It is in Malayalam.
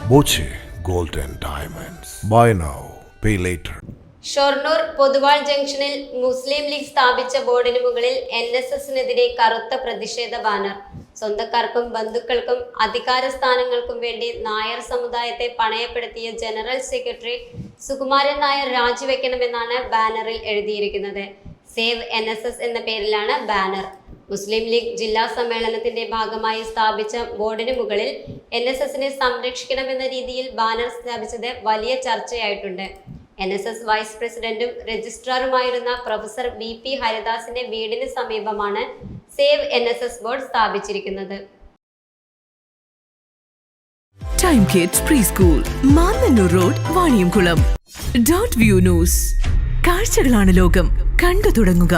Boche Gold and Diamonds. Buy now, pay later. Shoranur Poduval ജംഗ്ഷനിൽ മുസ്ലിം ലീഗ് സ്ഥാപിച്ച ബോർഡിന് മുകളിൽ NSSനെതിരെ കറുത്ത പ്രതിഷേധ ബാനർ. സ്വന്തക്കാർക്കും ബന്ധുക്കൾക്കും അധികാര സ്ഥാനങ്ങൾക്കും വേണ്ടി നായർ സമുദായത്തെ പണയപ്പെടുത്തിയ ജനറൽ സെക്രട്ടറി സുകുമാരൻ നായർ രാജിവെക്കണമെന്നാണ് ബാനറിൽ എഴുതിയിരിക്കുന്നത്. സേവ് NSS എന്ന പേരിലാണ് ബാനർ. മുസ്ലിം ലീഗ് ജില്ലാ സമ്മേളനത്തിന്റെ ഭാഗമായി സ്ഥാപിച്ച ബോർഡിന് മുകളിൽ NSSനെ സംരക്ഷിക്കണമെന്ന രീതിയിൽ ബാനർ സ്ഥാപിച്ചത് വലിയ ചർച്ചയായിട്ടുണ്ട്. NSS വൈസ് പ്രസിഡന്റും രജിസ്ട്രാറുമായിരുന്ന പ്രൊഫസർ BP ഹരിദാസിന്റെ വീടിന് സമീപമാണ് സേവ് NSS ബോർഡ് സ്ഥാപിച്ചിരിക്കുന്നത്. Time kids pre school, Mannannur road, Vaniyamkulam. .view news. കാഴ്ചകളാണ് ലോകം, കണ്ടു തുടങ്ങുക.